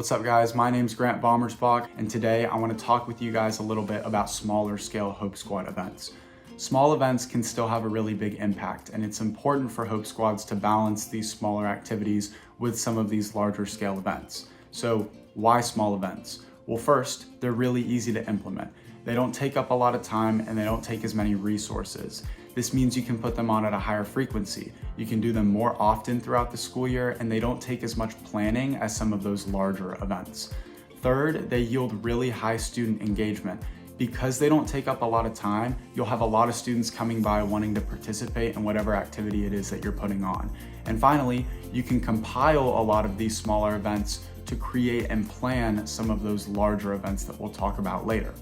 What's up guys, my name's Grant Bomersbach, and today I want to talk with you guys a little bit about smaller scale Hope Squad events. Small events can still have a really big impact, and it's important for Hope Squads to balance these smaller activities with some of these larger scale events. So why small events? Well, first, they're really easy to implement. They don't take up a lot of time and they don't take as many resources. This means you can put them on at a higher frequency. You can do them more often throughout the school year, and they don't take as much planning as some of those larger events. Third, they yield really high student engagement. Because they don't take up a lot of time, you'll have a lot of students coming by wanting to participate in whatever activity it is that you're putting on. And finally, you can compile a lot of these smaller events to create and plan some of those larger events that we'll talk about later.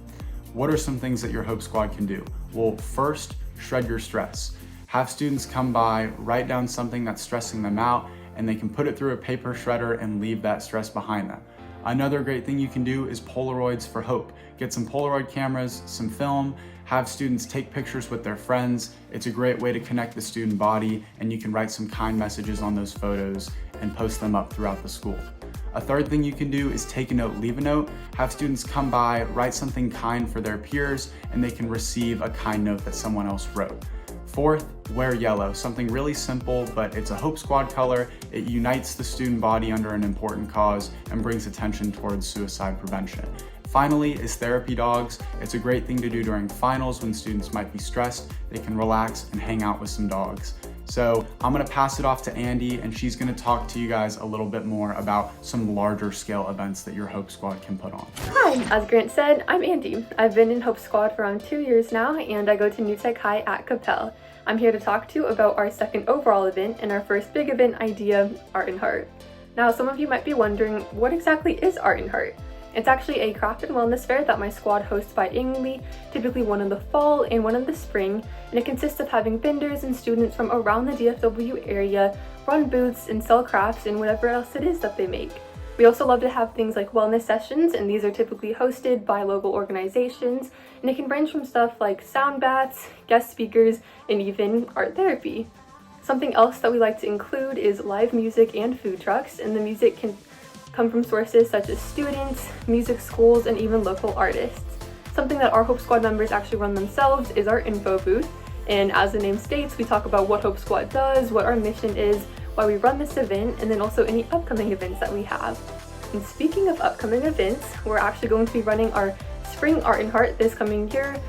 What are some things that your Hope Squad can do? Well, first, shred your stress. Have students come by, write down something that's stressing them out, and they can put it through a paper shredder and leave that stress behind them. Another great thing you can do is Polaroids for Hope. Get some Polaroid cameras, some film, have students take pictures with their friends. It's a great way to connect the student body, and you can write some kind messages on those photos and post them up throughout the school. A third thing you can do is take a note, leave a note. Have students come by, write something kind for their peers, and they can receive a kind note that someone else wrote. Fourth, wear yellow, something really simple, but it's a Hope Squad color. It unites the student body under an important cause and brings attention towards suicide prevention. Finally is therapy dogs. It's a great thing to do during finals when students might be stressed. They can relax and hang out with some dogs. So I'm gonna pass it off to Andy, and she's gonna talk to you guys a little bit more about some larger scale events that your Hope Squad can put on. Hi, as Grant said, I'm Andy. I've been in Hope Squad for around 2 years now, and I go to New Tech High at Capel. I'm here to talk to you about our second overall event and our first big event idea, Art and Heart. Now, some of you might be wondering, what exactly is Art and Heart? It's actually a craft and wellness fair that my squad hosts biannually, typically one in the fall and one in the spring, and it consists of having vendors and students from around the DFW area run booths and sell crafts and whatever else it is that they make. We also love to have things like wellness sessions, and these are typically hosted by local organizations, and it can range from stuff like sound baths, guest speakers, and even art therapy. Something else that we like to include is live music and food trucks, and the music can come from sources such as students, music schools, and even local artists. Something that our Hope Squad members actually run themselves is our info booth, and as the name states, we talk about what Hope Squad does, what our mission is, why we run this event, and then also any upcoming events that we have. And speaking of upcoming events, we're actually going to be running our Spring Art and Heart this coming year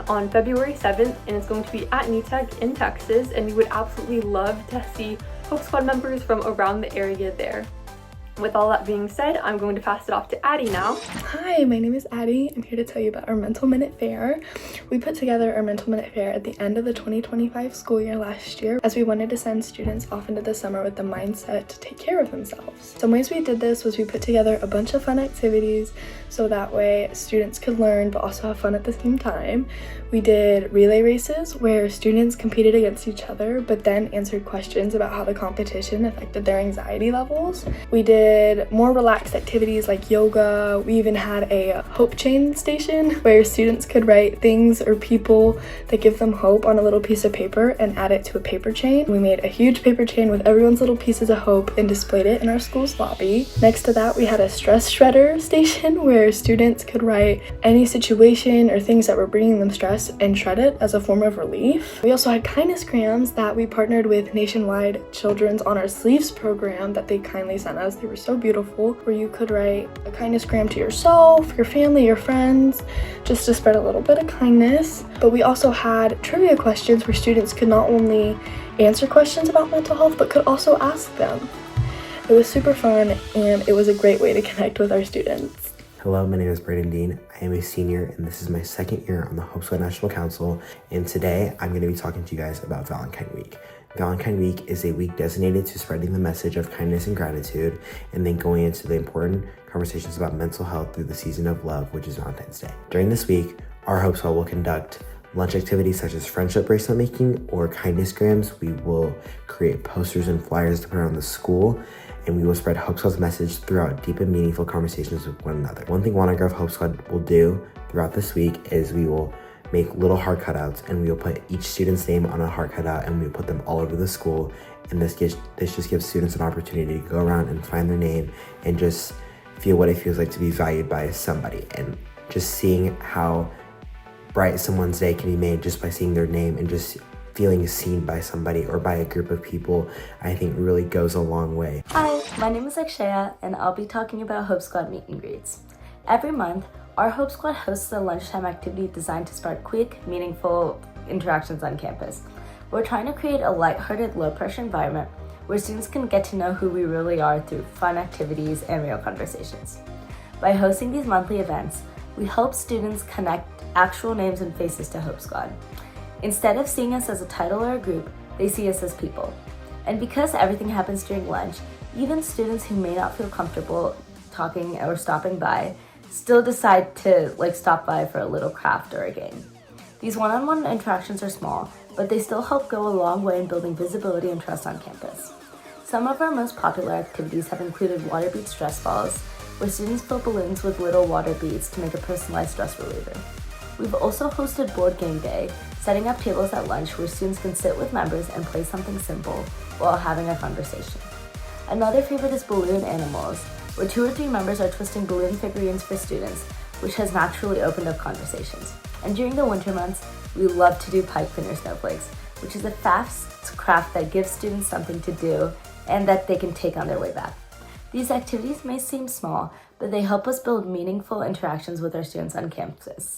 on February 7th, and it's going to be at New Tech in Texas, and we would absolutely love to see Hope Squad members from around the area there. With all that being said, I'm going to pass it off to Addie now. Hi, my name is Addie. I'm here to tell you about our Mental Minute Fair. We put together our Mental Minute Fair at the end of the 2025 school year last year, as we wanted to send students off into the summer with the mindset to take care of themselves. Some ways we did this was we put together a bunch of fun activities so that way students could learn but also have fun at the same time. We did relay races where students competed against each other but then answered questions about how the competition affected their anxiety levels. We did more relaxed activities like yoga. We even had a hope chain station where students could write things or people that give them hope on a little piece of paper and add it to a paper chain. We made a huge paper chain with everyone's little pieces of hope and displayed it in our school's lobby. Next to that, we had a stress shredder station where students could write any situation or things that were bringing them stress and shred it as a form of relief. We also had kindness grams that we partnered with Nationwide Children's on Our Sleeves program that they kindly sent us. They were so beautiful, where you could write a kindness gram to yourself, your family, your friends, just to spread a little bit of kindness. But we also had trivia questions where students could not only answer questions about mental health but could also ask them. It was super fun, and it was a great way to connect with our students. Hello, my name is Brayden Dean. I am a senior, and this is my second year on the Hope Squad National Council, and today I'm going to be talking to you guys about Valentine Week. Valentine Week is a week designated to spreading the message of kindness and gratitude, and then going into the important conversations about mental health through the season of love, which is Valentine's Day. During this week, our Hope Squad will conduct lunch activities such as friendship bracelet making or kindness grams. We will create posters and flyers to put around the school, and we will spread Hope Squad's message throughout deep and meaningful conversations with one another. One thing one of Hope Squad will do throughout this week is we will make little heart cutouts, and we will put each student's name on a heart cutout, and we will put them all over the school. And this just gives students an opportunity to go around and find their name and just feel what it feels like to be valued by somebody, and just seeing how bright someone's day can be made just by seeing their name and just feeling seen by somebody or by a group of people, I think really goes a long way. Hi, my name is Akshaya, and I'll be talking about Hope Squad meet and greets. Every month, our Hope Squad hosts a lunchtime activity designed to spark quick, meaningful interactions on campus. We're trying to create a lighthearted, low-pressure environment where students can get to know who we really are through fun activities and real conversations. By hosting these monthly events, we help students connect actual names and faces to Hope Squad. Instead of seeing us as a title or a group, they see us as people. And because everything happens during lunch, even students who may not feel comfortable talking or stopping by still decide to stop by for a little craft or a game. These one-on-one interactions are small, but they still help go a long way in building visibility and trust on campus. Some of our most popular activities have included water bead stress balls, where students fill balloons with little water beads to make a personalized stress reliever. We've also hosted board game day, setting up tables at lunch where students can sit with members and play something simple while having a conversation. Another favorite is balloon animals, where 2 or 3 members are twisting balloon figurines for students, which has naturally opened up conversations. And during the winter months, we love to do pipe cleaner snowflakes, which is a fast craft that gives students something to do and that they can take on their way back. These activities may seem small, but they help us build meaningful interactions with our students on campus.